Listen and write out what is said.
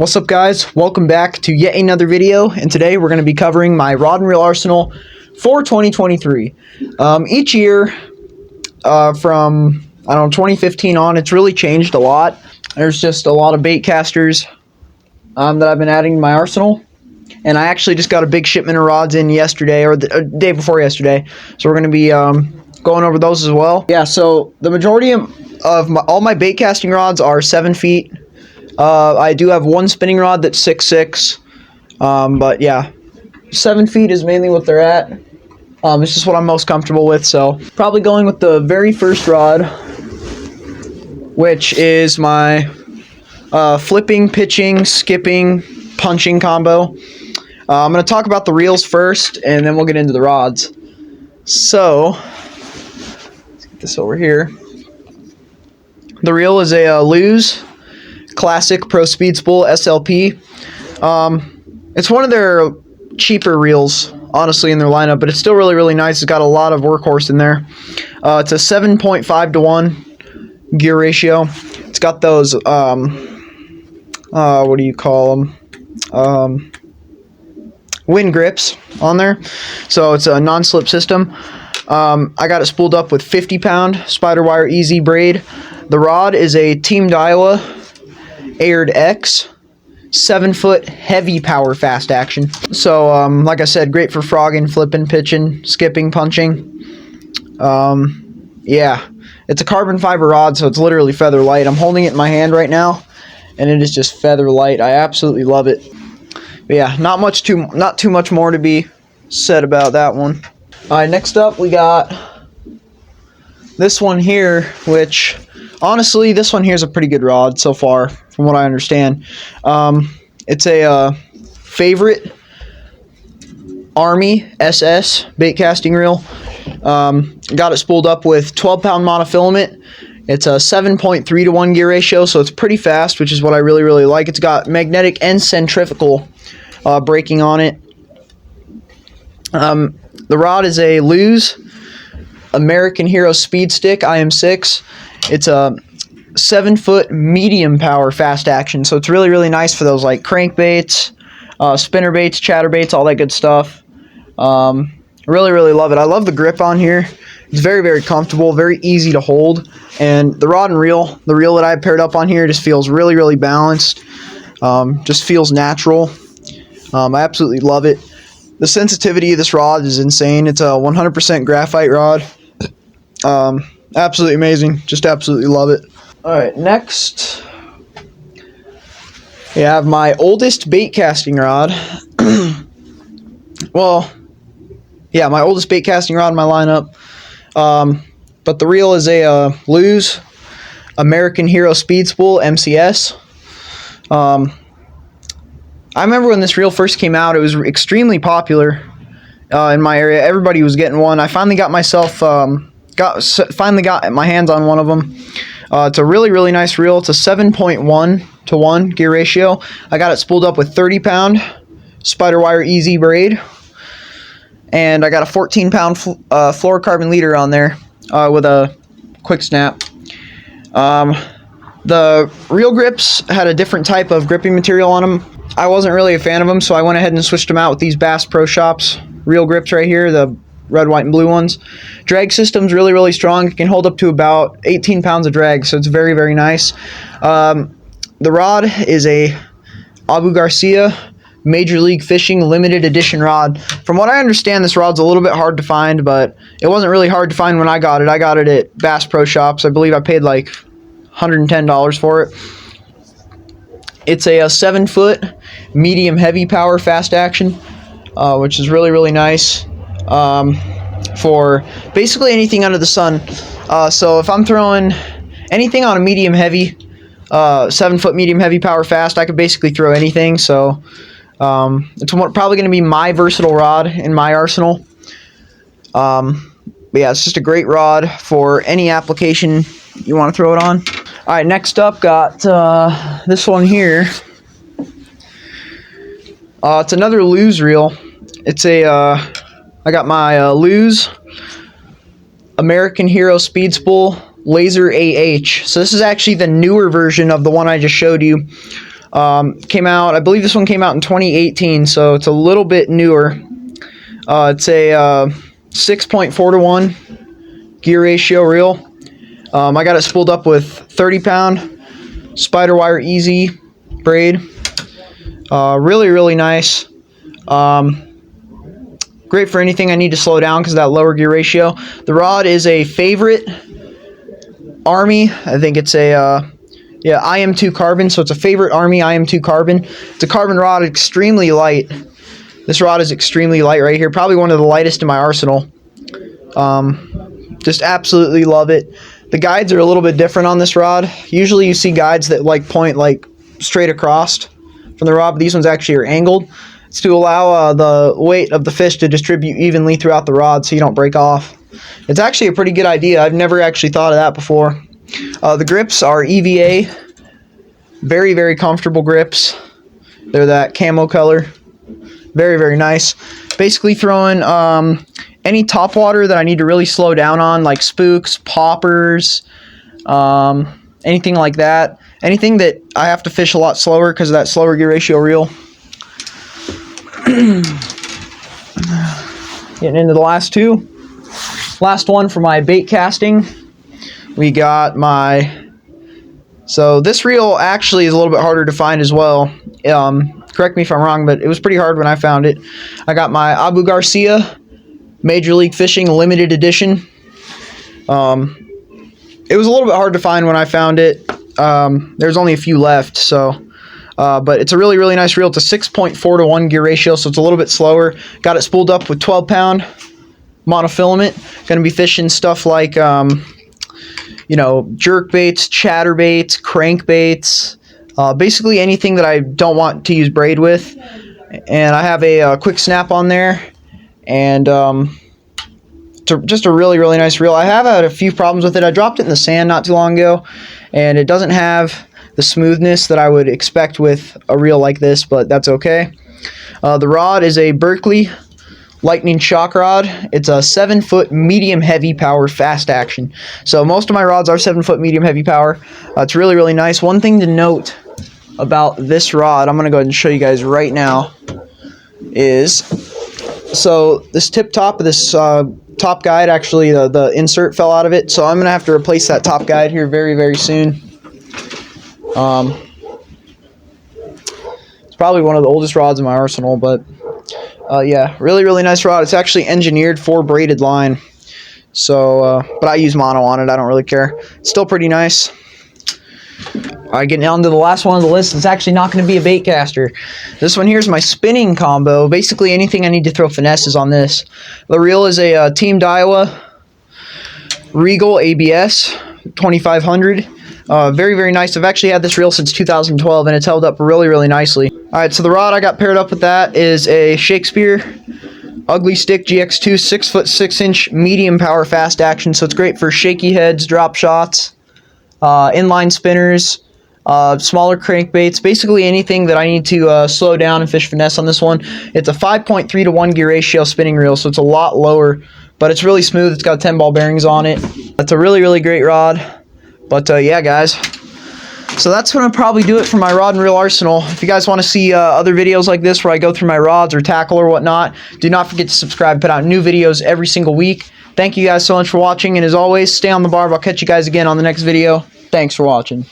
What's up, guys? Welcome back to yet another video, and today we're going to be covering my rod and reel arsenal for 2023. Each year from, I don't know, 2015 on, it's really changed a lot. There's just a lot of bait casters that I've been adding to my arsenal, and I actually just got a big shipment of rods in yesterday, or the day before yesterday, so we're going to be going over those as well. Yeah, so the majority of all my bait casting rods are 7 feet. I do have one spinning rod that's 6'6", but yeah, 7 feet is mainly what they're at. It's just what I'm most comfortable with, so probably going with the very first rod, which is my flipping, pitching, skipping, punching combo. I'm going to talk about the reels first, and then we'll get into the rods. So, let's get this over here. The reel is a LazerAH ClassicPro SpeedSpoolSLP. It's one of their cheaper reels, honestly, in their lineup, but it's still really, really nice. It's got a lot of workhorse in there. It's a 7.5 to 1 gear ratio. It's got those, what do you call them? Wind grips on there. So it's a non-slip system. I got it spooled up with 50-pound spider wire easy braid. The rod is a Team Diawa Aired X 7-foot heavy power fast action. So like I said, great for frogging, flipping, pitching, skipping, punching. Yeah, it's a carbon fiber rod, so it's literally feather light. I'm holding it in my hand right now, and it is just feather light. I absolutely love it. But yeah, not too much more to be said about that one. All right, next up we got this one here, which honestly, this one here is a pretty good rod so far, from what I understand. It's a favorite ArmySS bait casting reel. Got it spooled up with 12-pound monofilament. It's a 7.3 to 1 gear ratio, so it's pretty fast, which is what I really, really like. It's got magnetic and centrifugal braking on it. The rod is a AmericanHero Speed Stik IM6. It's a 7-foot medium power fast action, so it's really, really nice for those like crankbaits, spinner baits, chatter baits, all that good stuff. Really, really love it. I love the grip on here. It's very, very comfortable, very easy to hold, and the rod and reel, the reel that I paired up on here, just feels really, really balanced. Just feels natural. I absolutely love it. The sensitivity of this rod is insane. It's a 100% graphite rod. Absolutely amazing. Just absolutely love it. Alright, next we have my oldest bait casting rod. Well, yeah, my oldest bait casting rod in my lineup. But the reel is a LazerAH AmericanHero SpeedSpoolMCS. I remember when this reel first came out, it was extremely popular in my area. Everybody was getting one. I finally got myself finally got my hands on one of them. It's a really, really nice reel. It's a 7.1 to 1 gear ratio. I got it spooled up with 30-pound spider wire easy braid, and I got a 14-pound fluorocarbon leader on there with a quick snap. The reel grips had a different type of gripping material on them. I wasn't really a fan of them, so I went ahead and switched them out with these Bass Pro Shops reel grips right here, the red, white, and blue ones. Drag system's really, really strong. It can hold up to about 18 pounds of drag, so it's very, very nice. The rod is a Garcia Major League Fishing limited edition rod. From what I understand, this rod's a little bit hard to find, but it wasn't really hard to find when I got it. I got it at Bass Pro Shops. I believe I paid like $110 for it. It's a 7-foot medium heavy power fast action, which is really, really nice for basically anything under the sun. So if I'm throwing anything on a medium heavy, 7-foot medium heavy power fast, I could basically throw anything. So it's probably going to be my versatile rod in my arsenal. But yeah, it's just a great rod for any application you want to throw it on. All right, next up, got this one here. It's another LazerAH reel. It's a I got my LazerAH AmericanHero SpeedSpool LazerAH. So this is actually the newer version of the one I just showed you. Came out, I believe this one came out in 2018, so it's a little bit newer. It's a 6.4 to 1 gear ratio reel. I got it spooled up with 30-pound spider wire easy braid. Really nice. Great for anything I need to slow down because of that lower gear ratio. The rod is a favorite Army. I think it's a yeah, IM2 carbon, so it's a favorite Army IM2 carbon. It's a carbon rod, extremely light. This rod is extremely light right here, probably one of the lightest in my arsenal. Just absolutely love it. The guides are a little bit different on this rod. Usually you see guides that like point like straight across from the rod, but these ones actually are angled. It's to allow the weight of the fish to distribute evenly throughout the rod so you don't break off. It's actually a pretty good idea. I've never actually thought of that before. The grips are EVA. Very comfortable grips. They're that camo color. Very nice. Basically throwing any topwater that I need to really slow down on, like spooks, poppers, anything like that. Anything that I have to fish a lot slower because of that slower gear ratio reel. Getting into the last two. Last one for my bait casting. We got my... So this reel actually is a little bit harder to find as well. Correct me if I'm wrong, but it was pretty hard when I found it. I got my Abu Garcia Major League Fishing Limited Edition. It was a little bit hard to find when I found it. There's only a few left, so... but it's a really nice reel. It's a 6.4 to 1 gear ratio, so it's a little bit slower. Got it spooled up with 12-pound monofilament. Going to be fishing stuff like... you know, jerk baits, chatter baits, crank baits, basically anything that I don't want to use braid with. And I have a quick snap on there, and just a really nice reel. I have had a few problems with it. I dropped it in the sand not too long ago, and it doesn't have the smoothness that I would expect with a reel like this, but that's okay. The rod is a Berkley LightningShock rod. It's a 7-foot medium heavy power fast action. So most of my rods are 7-foot medium heavy power. It's really nice. One thing to note about this rod, I'm going to go ahead and show you guys right now, is so this tip top of this top guide, actually the insert fell out of it, so I'm going to have to replace that top guide here very soon. It's probably one of the oldest rods in my arsenal, but yeah, really nice rod. It's actually engineered for braided line. So, but I use mono on it. I don't really care. It's still pretty nice. Alright, getting down to the last one on the list. It's actually not going to be a bait caster. This one here is my spinning combo. Basically anything I need to throw finesses on this. The reel is a Team Diawa RegalABS 2500. Very nice. I've actually had this reel since 2012, and it's held up really nicely. Alright, so the rod I got paired up with that is a Shakespeare Ugly Stik GX2 6-foot 6-inch medium power fast action. So it's great for shaky heads, drop shots, inline spinners, smaller crankbaits, basically anything that I need to slow down and fish finesse on this one. It's a 5.3 to 1 gear ratio spinning reel, so it's a lot lower, but it's really smooth. It's got 10 ball bearings on it. That's a really great rod. But yeah, guys, so that's going to probably do it for my rod and reel arsenal. If you guys want to see other videos like this where I go through my rods or tackle or whatnot, do not forget to subscribe. I put out new videos every single week. Thank you guys so much for watching, and as always, stay on the barb. I'll catch you guys again on the next video. Thanks for watching.